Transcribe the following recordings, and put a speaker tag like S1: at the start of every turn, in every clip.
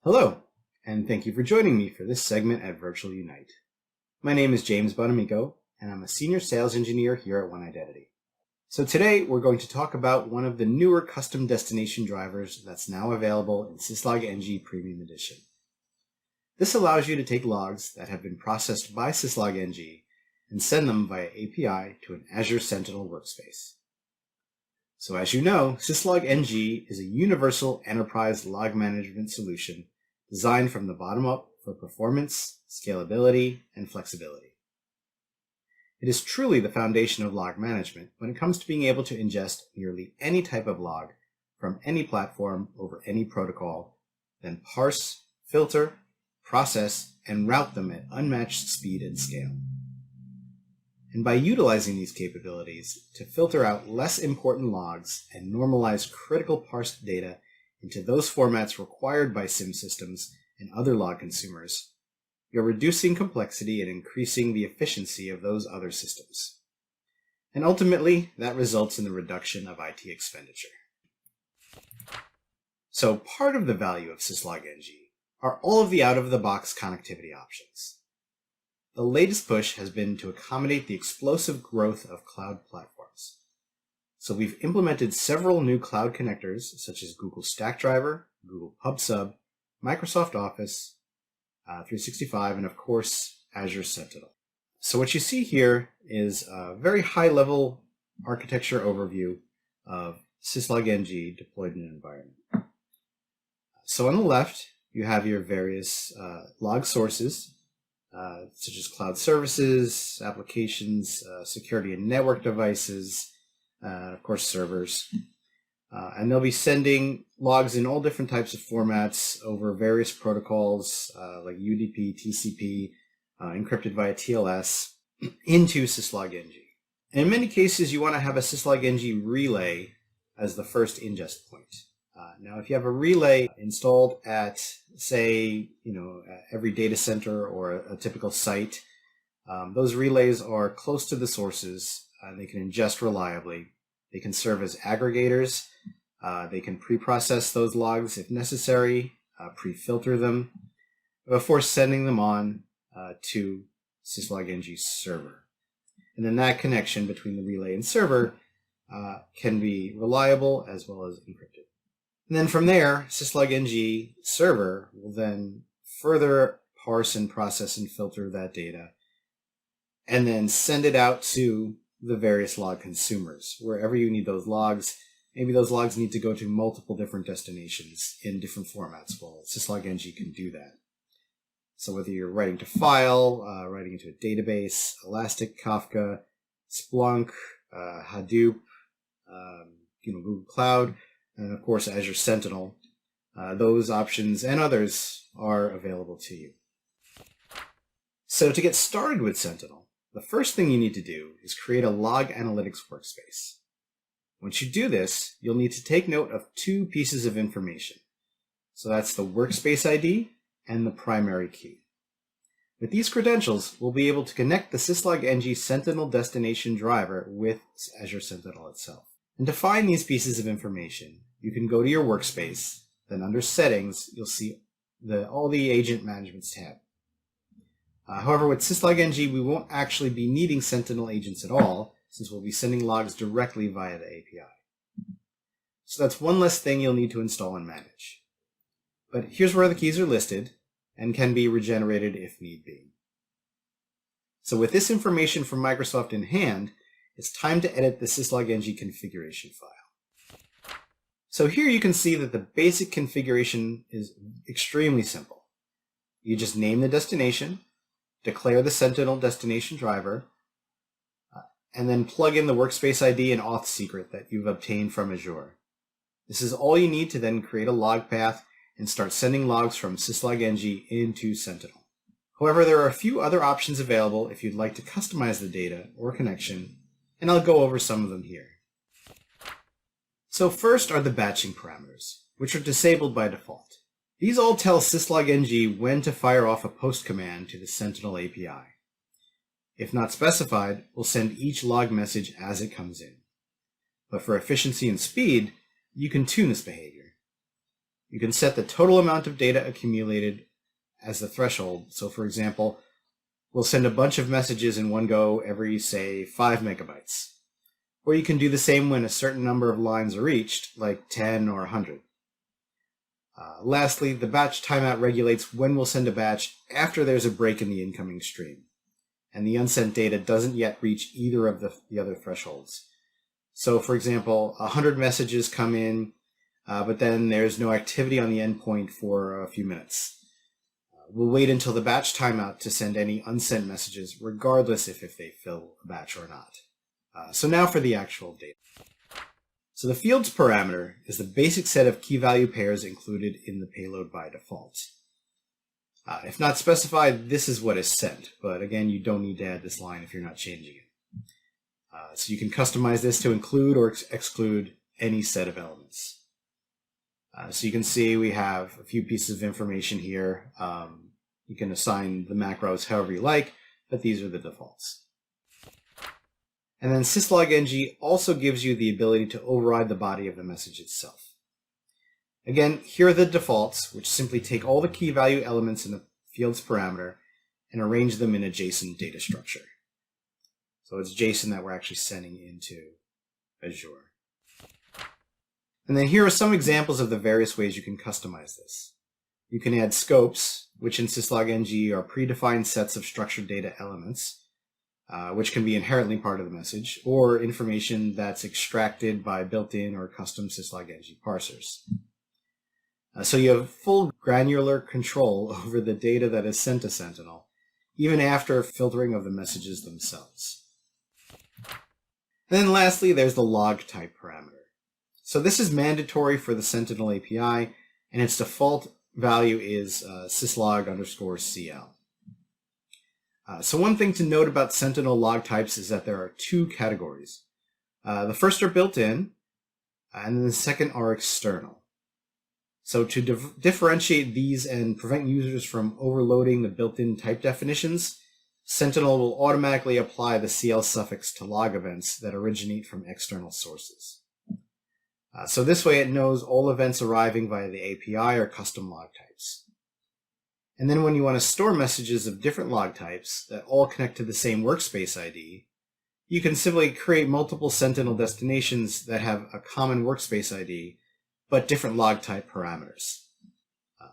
S1: Hello, and thank you for joining me for this segment at Virtual Unite. My name is James Bonamico, and I'm a Senior Sales Engineer here at OneIdentity. So today we're going to talk about one of the newer custom destination drivers that's now available in Syslog-NG Premium Edition. This allows you to take logs that have been processed by Syslog-NG and send them via API to an Azure Sentinel workspace. So as you know, Syslog-NG is a universal enterprise log management solution designed from the bottom up for performance, scalability, and flexibility. It is truly the foundation of log management when it comes to being able to ingest nearly any type of log from any platform over any protocol, then parse, filter, process, and route them at unmatched speed and scale. And by utilizing these capabilities to filter out less important logs and normalize critical parsed data into those formats required by SIM systems and other log consumers, you're reducing complexity and increasing the efficiency of those other systems. And ultimately, that results in the reduction of IT expenditure. So part of the value of Syslog-NG are all of the out-of-the-box connectivity options. The latest push has been to accommodate the explosive growth of cloud platforms. So we've implemented several new cloud connectors such as Google Stackdriver, Google PubSub, Microsoft Office 365, and of course Azure Sentinel. So what you see here is a very high-level architecture overview of Syslog-NG deployed in an environment. So on the left, you have your various log sources, such as cloud services, applications, security and network devices, of course servers. And they'll be sending logs in all different types of formats over various protocols like UDP, TCP, encrypted via TLS, into Syslog-NG. And in many cases, you want to have a Syslog-NG relay as the first ingest point. Now, if you have a relay installed at, say, every data center or a typical site, those relays are close to the sources. They can ingest reliably. They can serve as aggregators. They can pre-process those logs if necessary, pre-filter them, before sending them on to Syslog-NG server. And then that connection between the relay and server can be reliable as well as encrypted. And then from there, Syslog-NG server will then further parse and process and filter that data, and then send it out to the various log consumers. Wherever you need those logs, maybe those logs need to go to multiple different destinations in different formats. Well, Syslog-NG can do that. So whether you're writing to file, writing into a database, Elastic, Kafka, Splunk, Hadoop, Google Cloud, and of course Azure Sentinel, those options and others are available to you. So to get started with Sentinel, the first thing you need to do is create a log analytics workspace. Once you do this, you'll need to take note of two pieces of information. So that's the workspace ID and the primary key. With these credentials, we'll be able to connect the Syslog-NG Sentinel destination driver with Azure Sentinel itself. And to find these pieces of information, you can go to your workspace, then under Settings, you'll see all the Agent Managements tab. However, with Syslog-NG, we won't actually be needing Sentinel agents at all, since we'll be sending logs directly via the API. So that's one less thing you'll need to install and manage. But here's where the keys are listed and can be regenerated if need be. So with this information from Microsoft in hand, it's time to edit the Syslog-NG configuration file. So here you can see that the basic configuration is extremely simple. You just name the destination, declare the Sentinel destination driver, and then plug in the workspace ID and auth secret that you've obtained from Azure. This is all you need to then create a log path and start sending logs from Syslog-NG into Sentinel. However, there are a few other options available if you'd like to customize the data or connection, and I'll go over some of them here. So first are the batching parameters, which are disabled by default. These all tell Syslog-NG when to fire off a post command to the Sentinel API. If not specified, we'll send each log message as it comes in. But for efficiency and speed, you can tune this behavior. You can set the total amount of data accumulated as the threshold. So for example, we'll send a bunch of messages in one go every, say, 5 megabytes. Or you can do the same when a certain number of lines are reached, like 10 or 100. Lastly, the batch timeout regulates when we'll send a batch after there's a break in the incoming stream, and the unsent data doesn't yet reach either of the other thresholds. So for example, 100 messages come in, but then there's no activity on the endpoint for a few minutes. We'll wait until the batch timeout to send any unsent messages, regardless if they fill a batch or not. So now for the actual data. So the fields parameter is the basic set of key-value pairs included in the payload by default. If not specified, this is what is sent, but again, you don't need to add this line if you're not changing it. So you can customize this to include or exclude any set of elements. So you can see we have a few pieces of information here. You can assign the macros however you like, but these are the defaults. And then syslog-ng also gives you the ability to override the body of the message itself. Again, here are the defaults, which simply take all the key value elements in the fields parameter and arrange them in a JSON data structure. So it's JSON that we're actually sending into Azure. And then here are some examples of the various ways you can customize this. You can add scopes, which in syslog-ng are predefined sets of structured data elements, which can be inherently part of the message, or information that's extracted by built-in or custom syslog-ng parsers. So you have full granular control over the data that is sent to Sentinel, even after filtering of the messages themselves. And then lastly, there's the log type parameter. So this is mandatory for the Sentinel API, and its default value is syslog_cl. So one thing to note about Sentinel log types is that there are two categories. The first are built-in, and then the second are external. So to differentiate these and prevent users from overloading the built-in type definitions, Sentinel will automatically apply the CL suffix to log events that originate from external sources. So this way it knows all events arriving via the API or custom log types. And then when you want to store messages of different log types that all connect to the same workspace ID, you can simply create multiple Sentinel destinations that have a common workspace ID, but different log type parameters.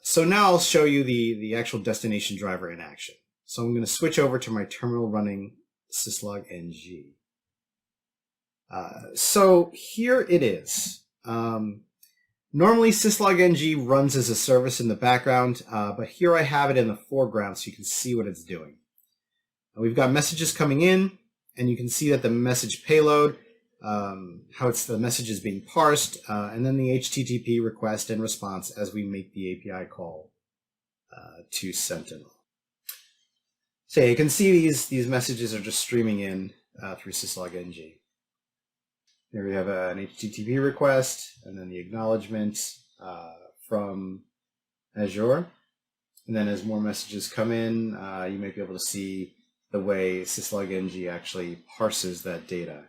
S1: So now I'll show you the actual destination driver in action. So I'm going to switch over to my terminal running syslog-ng. So here it is. Normally syslog-ng runs as a service in the background, but here I have it in the foreground so you can see what it's doing. We've got messages coming in, and you can see that the message payload, how the message is being parsed, and then the HTTP request and response as we make the API call to Sentinel. So you can see these messages are just streaming in through syslog-ng. Here we have an HTTP request, and then the acknowledgement from Azure. And then as more messages come in, you might be able to see the way syslog-ng actually parses that data.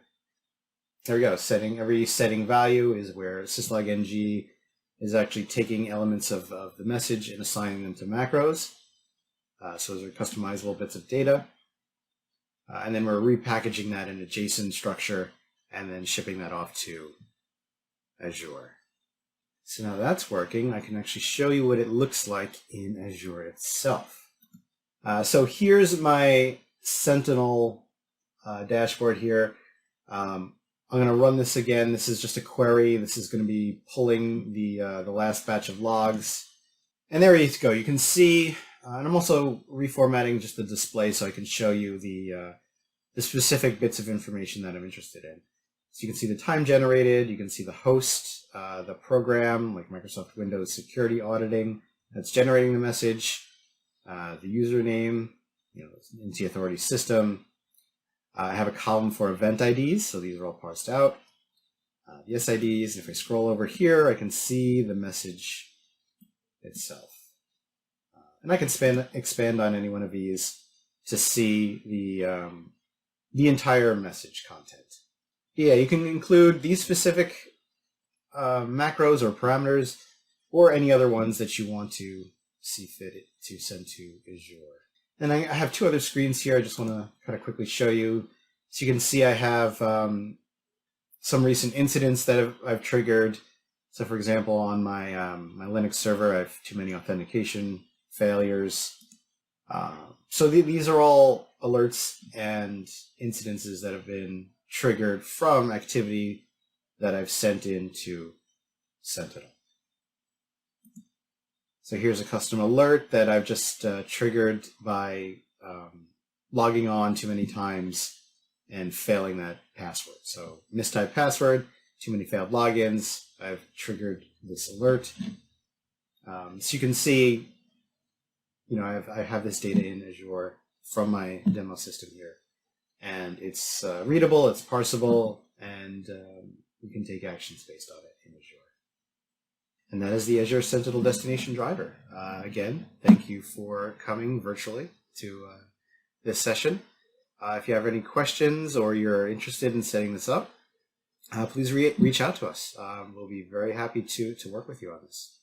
S1: There we go. Every setting value is where syslog-ng is actually taking elements of the message and assigning them to macros. So those are customizable bits of data. And then we're repackaging that in a JSON structure and then shipping that off to Azure. So now that's working. I can actually show you what it looks like in Azure itself. So here's my Sentinel dashboard here. I'm going to run this again. This is just a query. This is going to be pulling the last batch of logs. And there you go. You can see, and I'm also reformatting just the display so I can show you the specific bits of information that I'm interested in. So you can see the time generated, you can see the host, the program, like Microsoft Windows Security Auditing, that's generating the message, the username, NT Authority System. I have a column for event IDs, so these are all parsed out. The SIDs, and if I scroll over here, I can see the message itself. And I can expand on any one of these to see the entire message content. Yeah, you can include these specific macros or parameters or any other ones that you want to see fit to send to Azure. And I have two other screens here I just want to kind of quickly show you. So you can see I have some recent incidents that I've triggered. So for example, on my my Linux server, I have too many authentication failures. So these are all alerts and incidences that have been triggered from activity that I've sent into Sentinel. So here's a custom alert that I've just triggered by logging on too many times and failing that password. So mistyped password, too many failed logins, I've triggered this alert. So you can see, I have this data in Azure from my demo system here. And it's readable, it's parsable, and we can take actions based on it in Azure. And that is the Azure Sentinel Destination Driver. Again, thank you for coming virtually to this session. If you have any questions or you're interested in setting this up, please reach out to us. We'll be very happy to work with you on this.